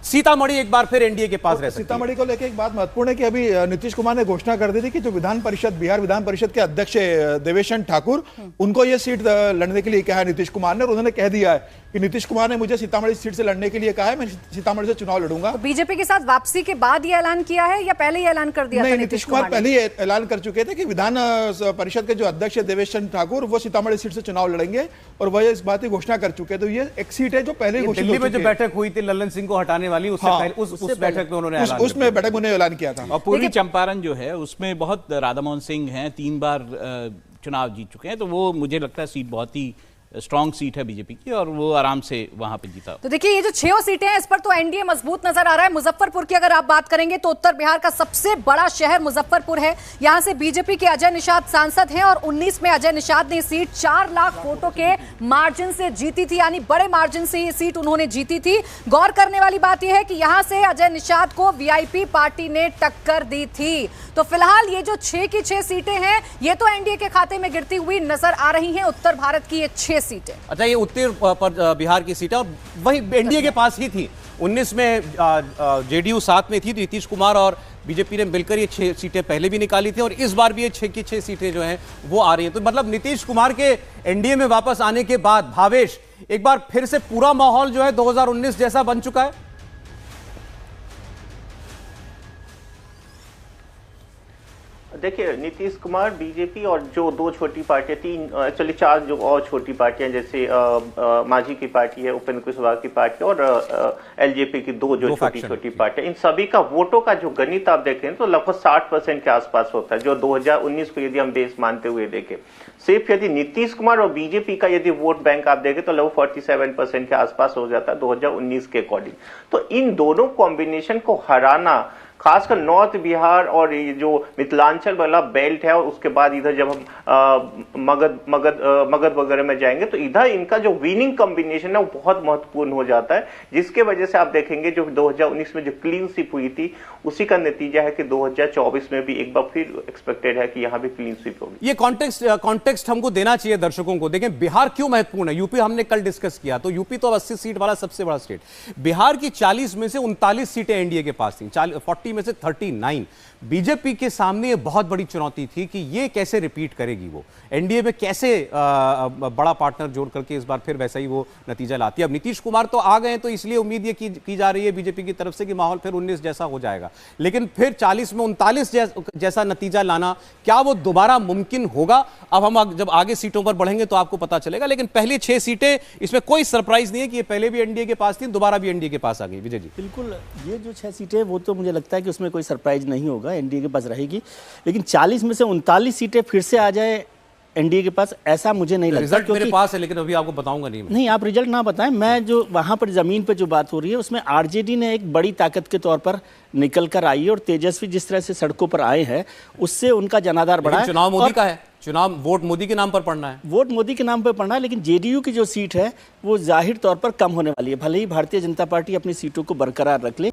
सीतामढ़ी एक बार फिर एनडीए के पास रह सकती है। सीतामढ़ी को लेकर एक बात महत्वपूर्ण है कि अभी नीतीश कुमार ने घोषणा कर दी थी कि जो बिहार विधान परिषद के अध्यक्ष देवेश ठाकुर, उनको ये सीट लड़ने के लिए कहा है नीतीश कुमार ने, और उन्होंने कह दिया है कि नीतीश कुमार ने मुझे सीतामढ़ी सीट से लड़ने के लिए कहा है, मैं सीतामढ़ी से चुनाव लड़ूंगा। तो बीजेपी के साथ वापसी के बाद ये ऐलान किया है या पहले ही ऐलान कर दिया था? नहीं, नीतीश कुमार पहले ही ऐलान कर चुके थे कि विधान परिषद के जो अध्यक्ष है देवेश ठाकुर, वो सीतामढ़ी सीट से चुनाव लड़ेंगे, और वह इस बात की घोषणा कर चुके हैं। तो ये एक सीट है जो पहले दिल्ली में जो बैठक हुई थी लल्लन सिंह को हटाने वाली, उससे पहले उस बैठक में उन्होंने उसमें बैठक में ऐलान किया था। और पूर्वी चंपारण जो है उसमें बहुत राधामोहन सिंह हैं, 3 बार चुनाव जीत चुके हैं, तो वो मुझे लगता है सीट बहुत ही स्ट्रॉन्ग सीट है बीजेपी की, और वो आराम से वहां पे जीता। तो देखिए, ये जो 6 सीटें हैं, इस पर तो एनडीए मजबूत नजर आ रहा है। मुजफ्फरपुर की अगर आप बात करेंगे तो उत्तर बिहार का सबसे बड़ा शहर मुजफ्फरपुर है। यहां से बीजेपी के अजय निषाद सांसद हैं, और 19 में अजय निषाद ने सीट 4 लाख वोटों के मार्जिन से जीती थी, यानी बड़े मार्जिन से ये सीट उन्होंने जीती थी। गौर करने वाली बात यह है कि यहां से अजय निषाद को वीआईपी पार्टी ने टक्कर दी थी। तो फिलहाल ये जो 6 की 6 सीटें हैं, ये तो एनडीए के खाते में गिरती हुई नजर आ रही हैं। उत्तर भारत की ये 6 सीटें, अच्छा, ये उत्तर पर बिहार की सीटें और वही एनडीए के पास ही थी। 19 में जेडीयू साथ में थी, तो नीतीश कुमार और बीजेपी ने मिलकर ये 6 सीटें पहले भी निकाली थी, और इस बार भी ये 6 की 6 सीटें जो हैं वो आ रही हैं। तो मतलब नीतीश कुमार के एनडीए में वापस आने के बाद भावेश, एक बार फिर से पूरा माहौल जो है 2019 जैसा बन चुका है। देखिए, नीतीश कुमार, बीजेपी और जो 2 छोटी पार्टियां, 3 एक्चुअली 4 जो और छोटी पार्टियां, जैसे मांझी की पार्टी है, उपेंद्र कुशवाहा की पार्टी और एलजेपी की 2 जो छोटी पार्टियां, इन सभी का वोटों का जो गणित आप देखें तो लगभग 60% के आसपास होता है, जो 2019 को यदि हम बेस मानते हुए देखें। सिर्फ यदि नीतीश कुमार और बीजेपी का यदि वोट बैंक आप देखें तो लगभग 47% के आसपास हो जाता है 2019 के अकॉर्डिंग। तो इन दोनों कॉम्बिनेशन को हराना, खासकर नॉर्थ बिहार और ये जो मिथिलांचल वाला बेल्ट है, और उसके बाद इधर जब हम मगध वगैरह में जाएंगे तो इधर इनका जो विनिंग कॉम्बिनेशन है वो बहुत महत्वपूर्ण हो जाता है, जिसके वजह से आप देखेंगे जो 2019 में जो क्लीन स्वीप हुई थी, उसी का नतीजा है कि 2024 में भी एक बार फिर एक्सपेक्टेड है कि यहाँ भी क्लीन स्वीप होगी। ये कॉन्टेक्स्ट हमको देना चाहिए दर्शकों को। देखें, बिहार क्यों महत्वपूर्ण है। यूपी हमने कल डिस्कस किया, तो यूपी तो 80 सीट वाला सबसे बड़ा स्टेट। बिहार की 40 में से 39 सीटें एनडीए के पास थी, 40 में से 39। बीजेपी के सामने बहुत बड़ी चुनौती थी कि ये कैसे रिपीट करेगी, वो एनडीए में कैसे बड़ा पार्टनर जोड़ करके इस बार फिर वैसा ही वो नतीजा लाती है। अब नीतीश कुमार तो आ गए, तो इसलिए उम्मीद ये की जा रही है बीजेपी की तरफ से कि माहौल फिर 19 जैसा हो जाएगा, लेकिन फिर 40 में 39 जैसा नतीजा लाना, क्या वो दोबारा मुमकिन होगा? अब हम जब आगे सीटों पर बढ़ेंगे तो आपको पता चलेगा, लेकिन पहली 6 सीटें, इसमें कोई सरप्राइज नहीं है कि ये पहले भी एनडीए के पास थी, दोबारा भी एनडीए के पास आ गई। विजय जी, बिल्कुल, ये जो 6 सीटें, वो तो मुझे लगता है कि उसमें कोई सरप्राइज नहीं होगा, एनडीए के पास रहेगी। लेकिन 40 में से 39 सीटें फिर से आ जाए एनडीए के पास, ऐसा मुझे नहीं लगता। रिजल्ट मेरे पास है, लेकिन अभी आपको बताऊंगा नहीं। नहीं, आप रिजल्ट ना बताएं। मैं जो वहां पर जमीन पर जो बात हो रही है, उसमें आरजेडी ने एक बड़ी ताकत के तौर पर निकल कर आई है, और तेजस्वी जिस तरह से सड़कों पर आए हैं, उससे उनका जनाधार बढ़ा है। चुनाव मोदी का है, चुनाव वोट मोदी के नाम पर पड़ना है, वोट मोदी के नाम पर पड़ना है, लेकिन जेडीयू की जो सीट है वो जाहिर तौर पर कम होने वाली है, भले ही भारतीय जनता पार्टी अपनी सीटों को बरकरार रख ले।